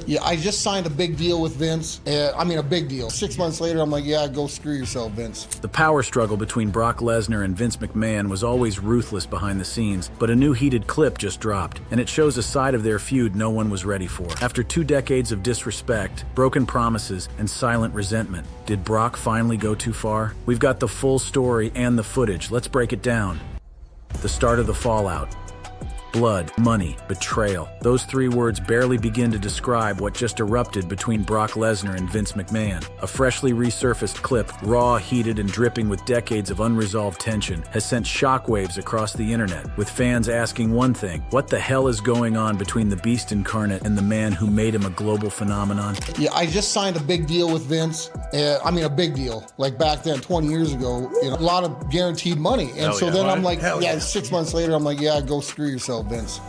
Yeah, I just signed a big deal with Vince. A big deal. 6 months later, I'm like, yeah, go screw yourself, Vince. The power struggle between Brock Lesnar and Vince McMahon was always ruthless behind the scenes, but a new heated clip just dropped, and it shows a side of their feud no one was ready for. After 2 decades of disrespect, broken promises, and silent resentment, did Brock finally go too far? We've got the full story and the footage. Let's break it down. The start of the fallout. Blood, money, betrayal. Those 3 words barely begin to describe what just erupted between Brock Lesnar and Vince McMahon. A freshly resurfaced clip, raw, heated, and dripping with decades of unresolved tension, has sent shockwaves across the internet, with fans asking one thing: what the hell is going on between the beast incarnate and the man who made him a global phenomenon? Yeah, I just signed a big deal with Vince. A big deal. Like back then, 20 years ago, a lot of guaranteed money. And I'm like, 6 months later, I'm like, yeah, go screw yourself, Vince.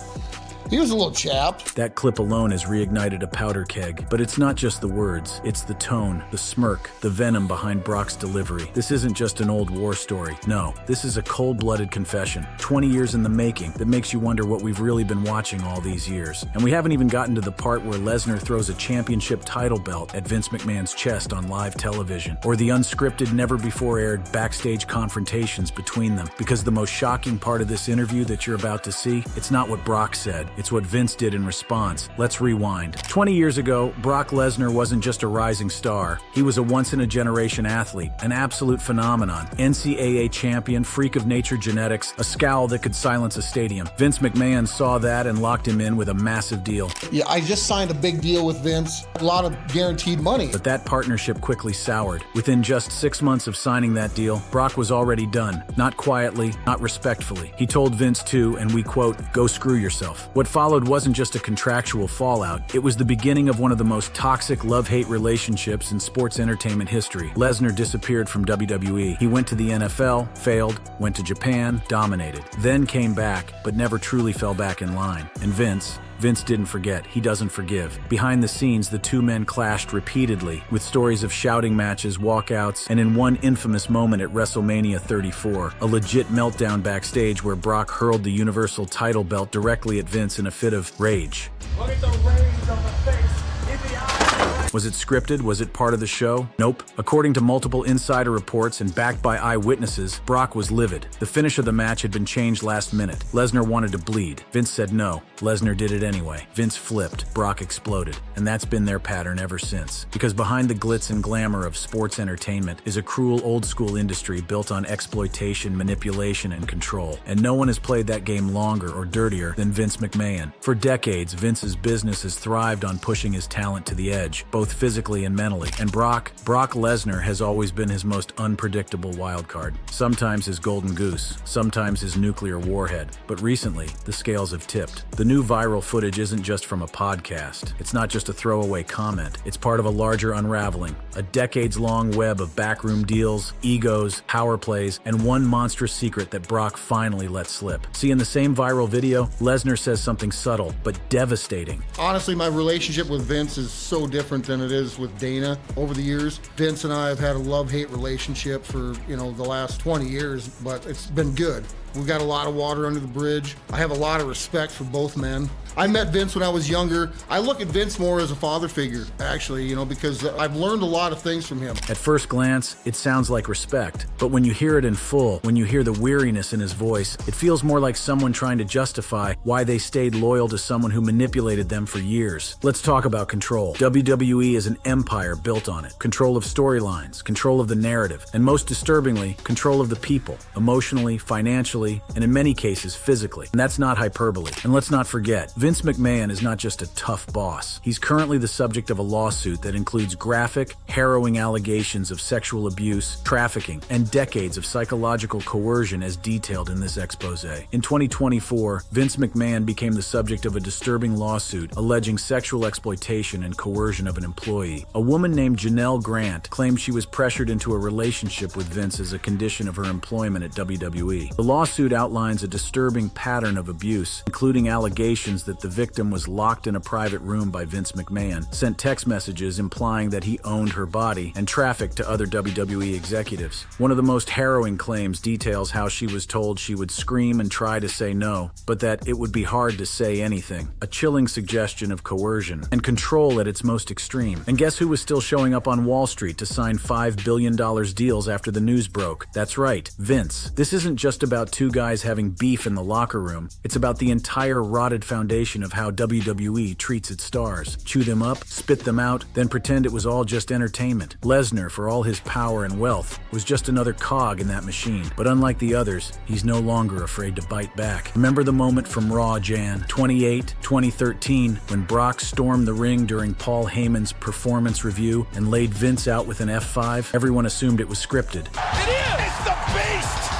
He was a little chap. That clip alone has reignited a powder keg. But it's not just the words, it's the tone, the smirk, the venom behind Brock's delivery. This isn't just an old war story. No, this is a cold-blooded confession, 20 years in the making, that makes you wonder what we've really been watching all these years. And we haven't even gotten to the part where Lesnar throws a championship title belt at Vince McMahon's chest on live television, or the unscripted, never-before-aired backstage confrontations between them. Because the most shocking part of this interview that you're about to see, it's not what Brock said. It's what Vince did in response. Let's rewind. 20 years ago, Brock Lesnar wasn't just a rising star. He was a once-in-a-generation athlete, an absolute phenomenon, NCAA champion, freak of nature genetics, a scowl that could silence a stadium. Vince McMahon saw that and locked him in with a massive deal. Yeah, I just signed a big deal with Vince. A lot of guaranteed money. But that partnership quickly soured. Within just 6 months of signing that deal, Brock was already done. Not quietly, not respectfully. He told Vince too, and we quote, "Go screw yourself." What followed wasn't just a contractual fallout, it was the beginning of one of the most toxic love-hate relationships in sports entertainment history. Lesnar disappeared from WWE. He went to the NFL, failed, went to Japan, dominated, then came back, but never truly fell back in line. And Vince didn't forget. He doesn't forgive. Behind the scenes, the 2 men clashed repeatedly, with stories of shouting matches, walkouts, and in one infamous moment at WrestleMania 34, a legit meltdown backstage where Brock hurled the Universal title belt directly at Vince in a fit of rage. Look at the rage on the face. In the eyes. Was it scripted? Was it part of the show? Nope. According to multiple insider reports and backed by eyewitnesses, Brock was livid. The finish of the match had been changed last minute. Lesnar wanted to bleed. Vince said no. Lesnar did it anyway. Vince flipped. Brock exploded. And that's been their pattern ever since. Because behind the glitz and glamour of sports entertainment is a cruel old-school industry built on exploitation, manipulation, and control. And no one has played that game longer or dirtier than Vince McMahon. For decades, Vince's business has thrived on pushing his talent to the edge, both physically and mentally. And Brock Lesnar has always been his most unpredictable wildcard. Sometimes his golden goose, sometimes his nuclear warhead. But recently, the scales have tipped. The new viral footage isn't just from a podcast. It's not just a throwaway comment. It's part of a larger unraveling, a decades-long web of backroom deals, egos, power plays, and one monstrous secret that Brock finally let slip. See, in the same viral video, Lesnar says something subtle but devastating. Honestly, my relationship with Vince is so different than it is with Dana over the years. Vince and I have had a love-hate relationship for, the last 20 years, but it's been good. We've got a lot of water under the bridge. I have a lot of respect for both men. I met Vince when I was younger. I look at Vince more as a father figure, actually, because I've learned a lot of things from him. At first glance, it sounds like respect, but when you hear it in full, when you hear the weariness in his voice, it feels more like someone trying to justify why they stayed loyal to someone who manipulated them for years. Let's talk about control. WWE is an empire built on it. Control of storylines, control of the narrative, and most disturbingly, control of the people, emotionally, financially, and in many cases, physically. And that's not hyperbole. And let's not forget, Vince McMahon is not just a tough boss. He's currently the subject of a lawsuit that includes graphic, harrowing allegations of sexual abuse, trafficking, and decades of psychological coercion as detailed in this expose. In 2024, Vince McMahon became the subject of a disturbing lawsuit alleging sexual exploitation and coercion of an employee. A woman named Janelle Grant claimed she was pressured into a relationship with Vince as a condition of her employment at WWE. The lawsuit lawsuit outlines a disturbing pattern of abuse, including allegations that the victim was locked in a private room by Vince McMahon, sent text messages implying that he owned her body, and trafficked to other WWE executives. One of the most harrowing claims details how she was told she would scream and try to say no, but that it would be hard to say anything. A chilling suggestion of coercion and control at its most extreme. And guess who was still showing up on Wall Street to sign $5 billion deals after the news broke? That's right, Vince. This isn't just about two guys having beef in the locker room. It's about the entire rotted foundation of how WWE treats its stars. Chew them up, spit them out, then pretend it was all just entertainment. Lesnar, for all his power and wealth, was just another cog in that machine. But unlike the others, he's no longer afraid to bite back. Remember the moment from Raw, Jan 28, 2013, when Brock stormed the ring during Paul Heyman's performance review and laid Vince out with an F5? Everyone assumed it was scripted. It is! It's the Beast!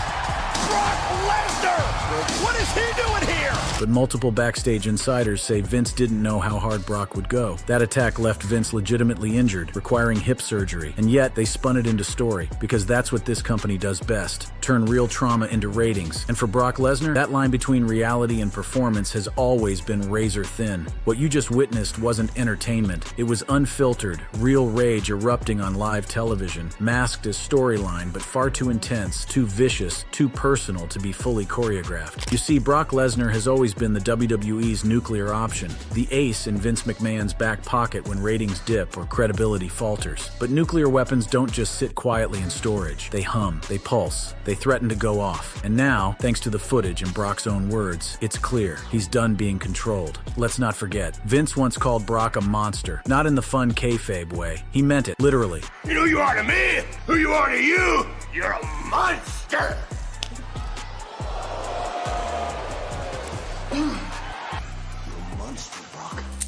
Brock Lesnar! What is he doing here? But multiple backstage insiders say Vince didn't know how hard Brock would go. That attack left Vince legitimately injured, requiring hip surgery. And yet, they spun it into story, because that's what this company does best. Turn real trauma into ratings. And for Brock Lesnar, that line between reality and performance has always been razor thin. What you just witnessed wasn't entertainment. It was unfiltered, real rage erupting on live television, masked as storyline, but far too intense, too vicious, too personal to be fully choreographed. You see, Brock Lesnar has always been the WWE's nuclear option, the ace in Vince McMahon's back pocket when ratings dip or credibility falters. But nuclear weapons don't just sit quietly in storage. They hum, they pulse, they threaten to go off. And now, thanks to the footage and Brock's own words, it's clear he's done being controlled. Let's not forget, Vince once called Brock a monster, not in the fun kayfabe way. He meant it, literally. You know who you are to me? Who you are to you? You're a monster!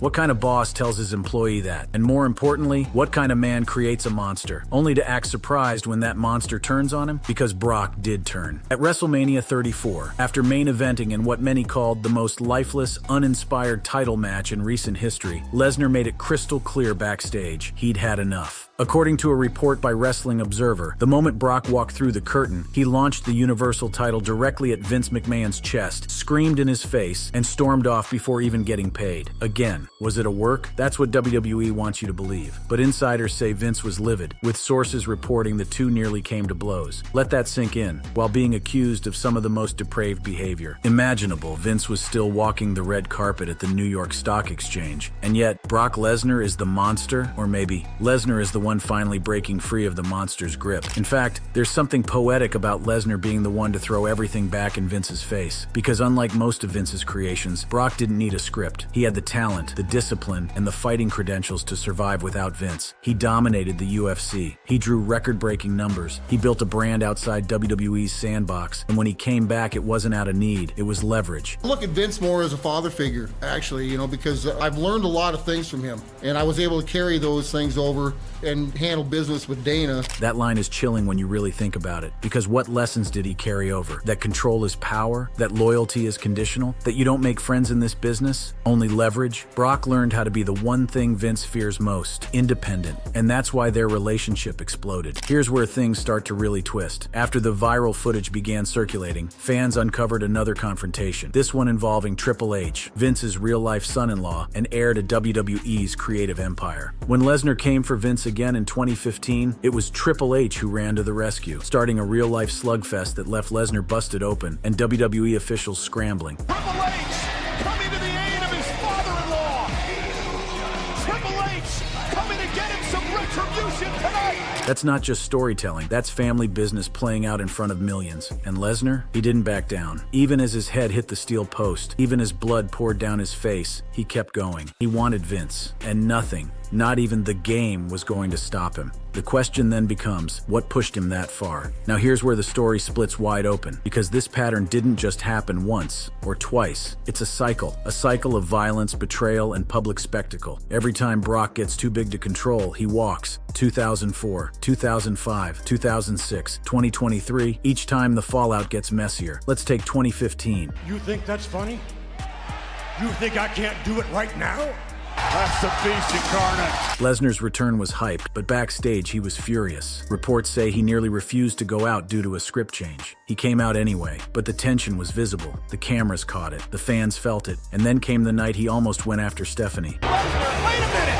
What kind of boss tells his employee that? And more importantly, what kind of man creates a monster, only to act surprised when that monster turns on him? Because Brock did turn. At WrestleMania 34, after main eventing in what many called the most lifeless, uninspired title match in recent history, Lesnar made it crystal clear backstage he'd had enough. According to a report by Wrestling Observer, the moment Brock walked through the curtain, he launched the Universal title directly at Vince McMahon's chest, screamed in his face, and stormed off before even getting paid. Again, was it a work? That's what WWE wants you to believe. But insiders say Vince was livid, with sources reporting the two nearly came to blows. Let that sink in, while being accused of some of the most depraved behavior imaginable. Vince was still walking the red carpet at the New York Stock Exchange. And yet, Brock Lesnar is the monster? Or maybe, Lesnar is the one finally breaking free of the monster's grip. In fact, there's something poetic about Lesnar being the one to throw everything back in Vince's face. Because unlike most of Vince's creations, Brock didn't need a script. He had the talent, the discipline, and the fighting credentials to survive without Vince. He dominated the UFC. He drew record-breaking numbers. He built a brand outside WWE's sandbox. And when he came back, it wasn't out of need, it was leverage. I look at Vince more as a father figure, actually, because I've learned a lot of things from him. And I was able to carry those things over and handle business with Dana. That line is chilling when you really think about it, because what lessons did he carry over? That control is power, that loyalty is conditional, that you don't make friends in this business, only leverage. Brock learned how to be the one thing Vince fears most, independent, and that's why their relationship exploded. Here's where things start to really twist. After the viral footage began circulating, fans uncovered another confrontation, this one involving Triple H, Vince's real-life son-in-law, and heir to WWE's creative empire. When Lesnar came for Vince again in 2015, it was Triple H who ran to the rescue, starting a real-life slugfest that left Lesnar busted open and WWE officials scrambling. Triple H coming to the aid of his father-in-law! Triple H coming to get him some retribution tonight! That's not just storytelling, that's family business playing out in front of millions. And Lesnar, he didn't back down. Even as his head hit the steel post, even as blood poured down his face, he kept going. He wanted Vince, and nothing, not even the game, was going to stop him. The question then becomes, what pushed him that far? Now here's where the story splits wide open, because this pattern didn't just happen once or twice. It's a cycle of violence, betrayal, and public spectacle. Every time Brock gets too big to control, he walks. 2004, 2005, 2006, 2023, each time the fallout gets messier. Let's take 2015. You think that's funny? You think I can't do it right now? That's the beast incarnate. Lesnar's return was hyped, but backstage he was furious. Reports say he nearly refused to go out due to a script change. He came out anyway, but the tension was visible. The cameras caught it, the fans felt it, and then came the night he almost went after Stephanie. Lesnar, wait a minute!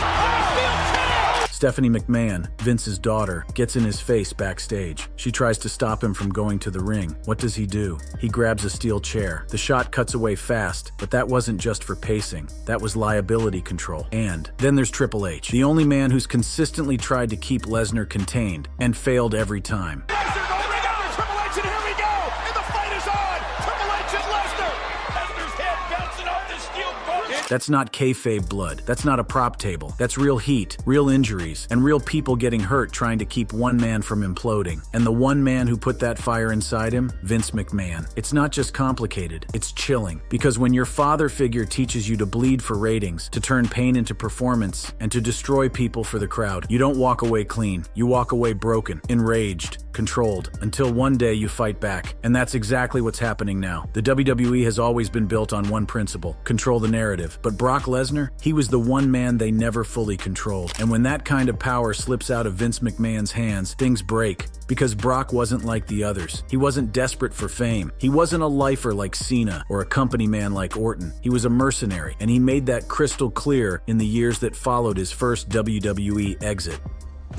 Stephanie McMahon, Vince's daughter, gets in his face backstage. She tries to stop him from going to the ring. What does he do? He grabs a steel chair. The shot cuts away fast, but that wasn't just for pacing. That was liability control. And then there's Triple H, the only man who's consistently tried to keep Lesnar contained and failed every time. Lesnar going ring under Triple H, and here we go! And the fight is on! Triple H and Lesnar! Lesnar's head bouncing off the steel post. That's not kayfabe blood. That's not a prop table. That's real heat, real injuries, and real people getting hurt trying to keep one man from imploding. And the one man who put that fire inside him, Vince McMahon. It's not just complicated, it's chilling. Because when your father figure teaches you to bleed for ratings, to turn pain into performance, and to destroy people for the crowd, you don't walk away clean. You walk away broken, enraged, controlled, until one day you fight back. And that's exactly what's happening now. The WWE has always been built on one principle: control the narrative. But Brock Lesnar, he was the one man they never fully controlled. And when that kind of power slips out of Vince McMahon's hands, things break. Because Brock wasn't like the others. He wasn't desperate for fame. He wasn't a lifer like Cena or a company man like Orton. He was a mercenary, and he made that crystal clear in the years that followed his first WWE exit.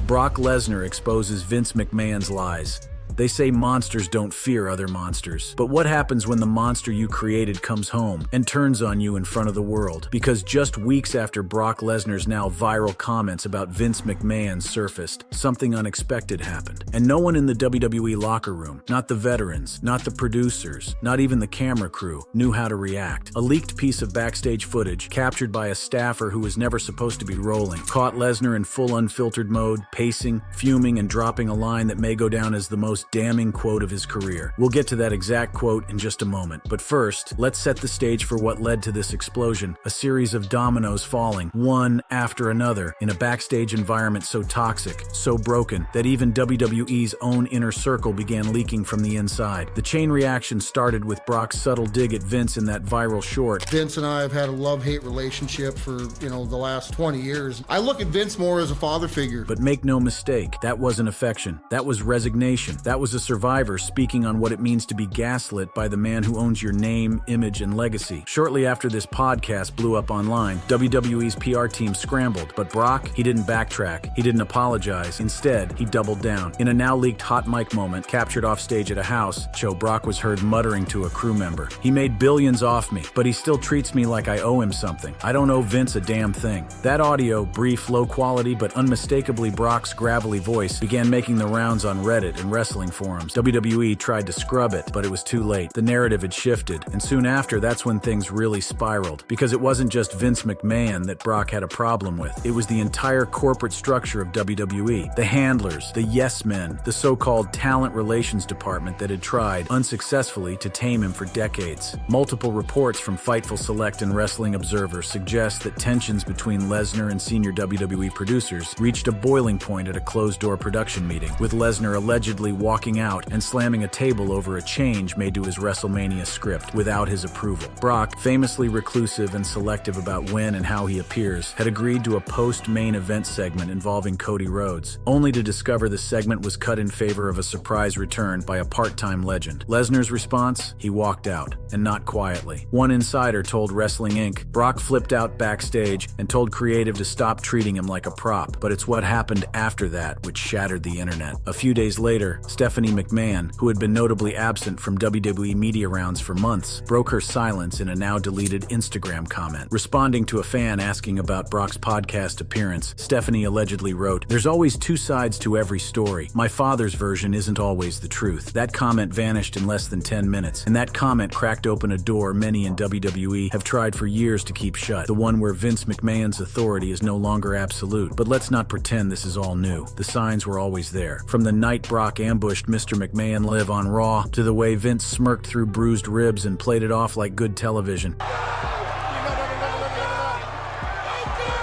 Brock Lesnar exposes Vince McMahon's lies. They say monsters don't fear other monsters. But what happens when the monster you created comes home and turns on you in front of the world? Because just weeks after Brock Lesnar's now viral comments about Vince McMahon surfaced, something unexpected happened. And no one in the WWE locker room, not the veterans, not the producers, not even the camera crew, knew how to react. A leaked piece of backstage footage, captured by a staffer who was never supposed to be rolling, caught Lesnar in full unfiltered mode, pacing, fuming, and dropping a line that may go down as the most damning quote of his career. We'll get to that exact quote in just a moment. But first, let's set the stage for what led to this explosion, a series of dominoes falling, one after another, in a backstage environment so toxic, so broken, that even WWE's own inner circle began leaking from the inside. The chain reaction started with Brock's subtle dig at Vince in that viral short. Vince and I have had a love-hate relationship for, the last 20 years. I look at Vince more as a father figure. But make no mistake, that wasn't affection. That was resignation. That was a survivor speaking on what it means to be gaslit by the man who owns your name, image, and legacy. Shortly after this podcast blew up online, WWE's PR team scrambled, but Brock, he didn't backtrack. He didn't apologize. Instead, he doubled down. In a now leaked hot mic moment captured off stage at a house show, Brock was heard muttering to a crew member, "He made billions off me, but he still treats me like I owe him something. I don't owe Vince a damn thing." That audio, brief, low quality, but unmistakably Brock's gravelly voice, began making the rounds on Reddit and wrestling forums. WWE tried to scrub it, but it was too late. The narrative had shifted, and soon after, that's when things really spiraled. Because it wasn't just Vince McMahon that Brock had a problem with. It was the entire corporate structure of WWE. The handlers, the yes men, the so-called talent relations department that had tried, unsuccessfully, to tame him for decades. Multiple reports from Fightful Select and Wrestling Observer suggest that tensions between Lesnar and senior WWE producers reached a boiling point at a closed-door production meeting, with Lesnar allegedly walking out and slamming a table over a change made to his WrestleMania script without his approval. Brock, famously reclusive and selective about when and how he appears, had agreed to a post-main event segment involving Cody Rhodes, only to discover the segment was cut in favor of a surprise return by a part-time legend. Lesnar's response? He walked out, and not quietly. One insider told Wrestling Inc. Brock flipped out backstage and told creative to stop treating him like a prop, but it's what happened after that which shattered the internet. A few days later, Stephanie McMahon, who had been notably absent from WWE media rounds for months, broke her silence in a now-deleted Instagram comment. Responding to a fan asking about Brock's podcast appearance, Stephanie allegedly wrote, "There's always two sides to every story. My father's version isn't always the truth." That comment vanished in less than 10 minutes, and that comment cracked open a door many in WWE have tried for years to keep shut, the one where Vince McMahon's authority is no longer absolute. But let's not pretend this is all new. The signs were always there. From the night Brock ambushed Mr. McMahon live on Raw, to the way Vince smirked through bruised ribs and played it off like good television.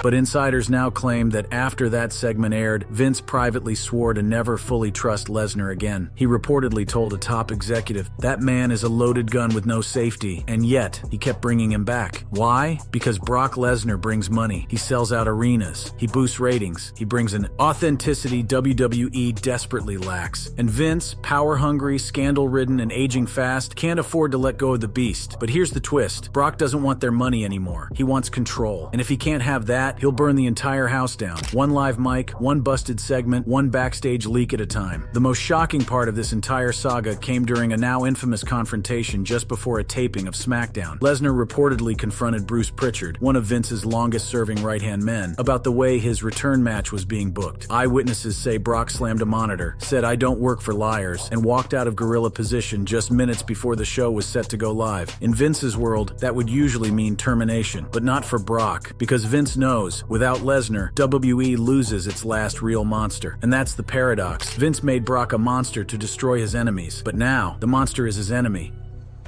But insiders now claim that after that segment aired, Vince privately swore to never fully trust Lesnar again. He reportedly told a top executive, "That man is a loaded gun with no safety," and yet he kept bringing him back. Why? Because Brock Lesnar brings money. He sells out arenas. He boosts ratings. He brings an authenticity WWE desperately lacks. And Vince, power-hungry, scandal-ridden, and aging fast, can't afford to let go of the beast. But here's the twist. Brock doesn't want their money anymore. He wants control. And if he can't have that, he'll burn the entire house down. One live mic, one busted segment, one backstage leak at a time. The most shocking part of this entire saga came during a now infamous confrontation just before a taping of SmackDown. Lesnar reportedly confronted Bruce Pritchard, one of Vince's longest-serving right-hand men, about the way his return match was being booked. Eyewitnesses say Brock slammed a monitor, said "I don't work for liars," and walked out of gorilla position just minutes before the show was set to go live. In Vince's world, that would usually mean termination, but not for Brock, because Vince knows, without Lesnar, WWE loses its last real monster. And that's the paradox. Vince made Brock a monster to destroy his enemies, but now, the monster is his enemy.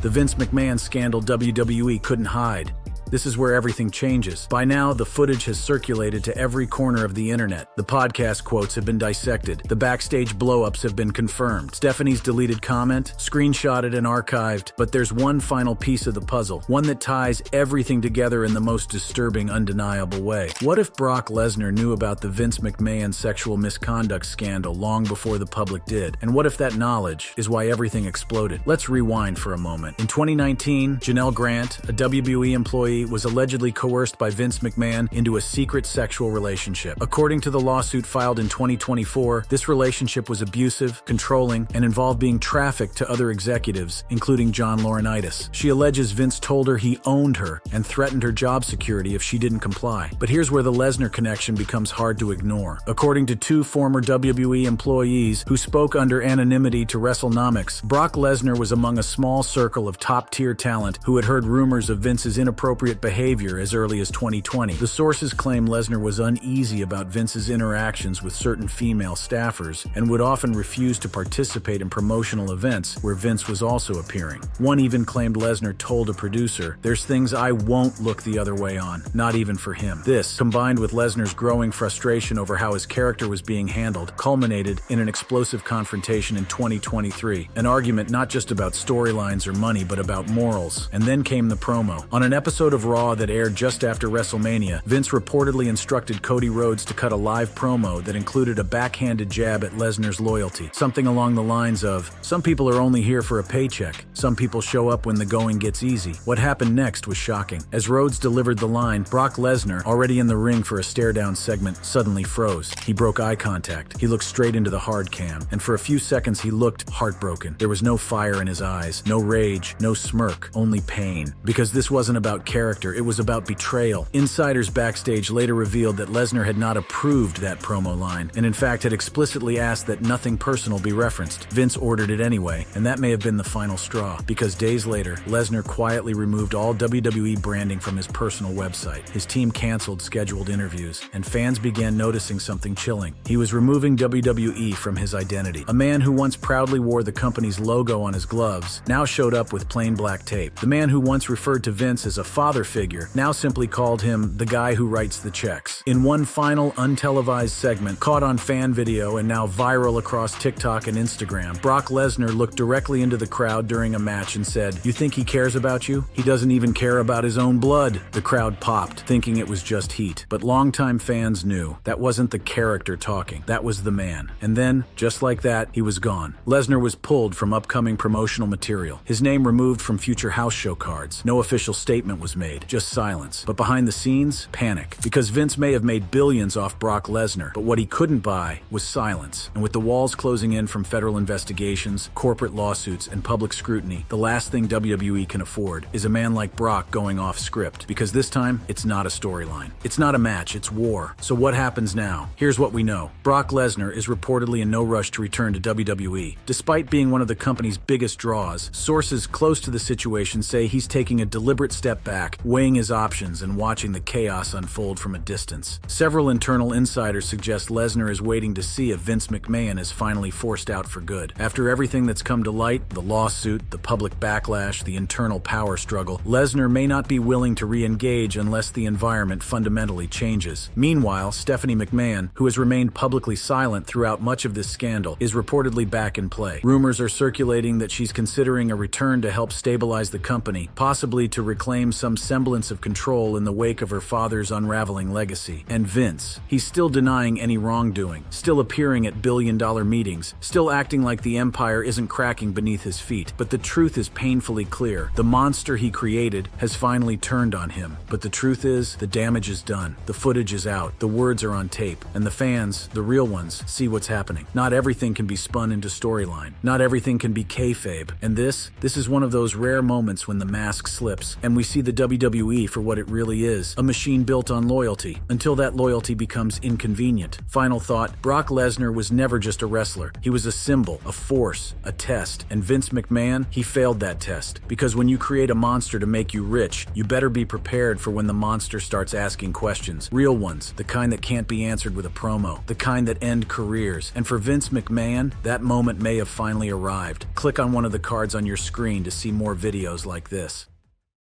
The Vince McMahon scandal WWE couldn't hide. This is where everything changes. By now, the footage has circulated to every corner of the internet. The podcast quotes have been dissected. The backstage blow-ups have been confirmed. Stephanie's deleted comment, screenshotted and archived. But there's one final piece of the puzzle, one that ties everything together in the most disturbing, undeniable way. What if Brock Lesnar knew about the Vince McMahon sexual misconduct scandal long before the public did? And what if that knowledge is why everything exploded? Let's rewind for a moment. In 2019, Janelle Grant, a WWE employee, was allegedly coerced by Vince McMahon into a secret sexual relationship. According to the lawsuit filed in 2024, this relationship was abusive, controlling, and involved being trafficked to other executives, including John Laurinaitis. She alleges Vince told her he owned her and threatened her job security if she didn't comply. But here's where the Lesnar connection becomes hard to ignore. According to two former WWE employees who spoke under anonymity to WrestleNomics, Brock Lesnar was among a small circle of top-tier talent who had heard rumors of Vince's inappropriate behavior as early as 2020. The sources claim Lesnar was uneasy about Vince's interactions with certain female staffers and would often refuse to participate in promotional events where Vince was also appearing. One even claimed Lesnar told a producer, "There's things I won't look the other way on, not even for him." This, combined with Lesnar's growing frustration over how his character was being handled, culminated in an explosive confrontation in 2023. An argument not just about storylines or money, but about morals. And then came the promo. On an episode of Raw that aired just after WrestleMania, Vince reportedly instructed Cody Rhodes to cut a live promo that included a backhanded jab at Lesnar's loyalty. Something along the lines of, "Some people are only here for a paycheck. Some people show up when the going gets easy." What happened next was shocking. As Rhodes delivered the line, Brock Lesnar, already in the ring for a stare-down segment, suddenly froze. He broke eye contact. He looked straight into the hard cam, and for a few seconds he looked heartbroken. There was no fire in his eyes, no rage, no smirk, only pain. Because this wasn't about character, it was about betrayal. Insiders backstage later revealed that Lesnar had not approved that promo line, and in fact had explicitly asked that nothing personal be referenced. Vince ordered it anyway, and that may have been the final straw, because days later, Lesnar quietly removed all WWE branding from his personal website. His team canceled scheduled interviews, and fans began noticing something chilling. He was removing WWE from his identity. A man who once proudly wore the company's logo on his gloves now showed up with plain black tape. The man who once referred to Vince as a father figure now simply called him the guy who writes the checks. In one final untelevised segment, caught on fan video and now viral across TikTok and Instagram, Brock Lesnar looked directly into the crowd during a match and said, "You think he cares about you? He doesn't even care about his own blood." The crowd popped, thinking it was just heat. But longtime fans knew that wasn't the character talking, that was the man. And then, just like that, he was gone. Lesnar was pulled from upcoming promotional material. His name removed from future house show cards. No official statement was made, just silence. But behind the scenes, panic. Because Vince may have made billions off Brock Lesnar, but what he couldn't buy was silence. And with the walls closing in from federal investigations, corporate lawsuits, and public scrutiny, the last thing WWE can afford is a man like Brock going off script. Because this time, it's not a storyline. It's not a match, it's war. So what happens now? Here's what we know. Brock Lesnar is reportedly in no rush to return to WWE. Despite being one of the company's biggest draws, sources close to the situation say he's taking a deliberate step back back, weighing his options and watching the chaos unfold from a distance. Several internal insiders suggest Lesnar is waiting to see if Vince McMahon is finally forced out for good. After everything that's come to light, the lawsuit, the public backlash, the internal power struggle, Lesnar may not be willing to re-engage unless the environment fundamentally changes. Meanwhile, Stephanie McMahon, who has remained publicly silent throughout much of this scandal, is reportedly back in play. Rumors are circulating that she's considering a return to help stabilize the company, possibly to reclaim some semblance of control in the wake of her father's unraveling legacy. And Vince, he's still denying any wrongdoing, still appearing at billion-dollar meetings, still acting like the empire isn't cracking beneath his feet. But the truth is painfully clear. The monster he created has finally turned on him. But the truth is, the damage is done. The footage is out. The words are on tape. And the fans, the real ones, see what's happening. Not everything can be spun into storyline. Not everything can be kayfabe. And this is one of those rare moments when the mask slips and we see the WWE for what it really is, a machine built on loyalty, until that loyalty becomes inconvenient. Final thought, Brock Lesnar was never just a wrestler. He was a symbol, a force, a test. And Vince McMahon, he failed that test. Because when you create a monster to make you rich, you better be prepared for when the monster starts asking questions. Real ones, the kind that can't be answered with a promo, the kind that end careers. And for Vince McMahon, that moment may have finally arrived. Click on one of the cards on your screen to see more videos like this.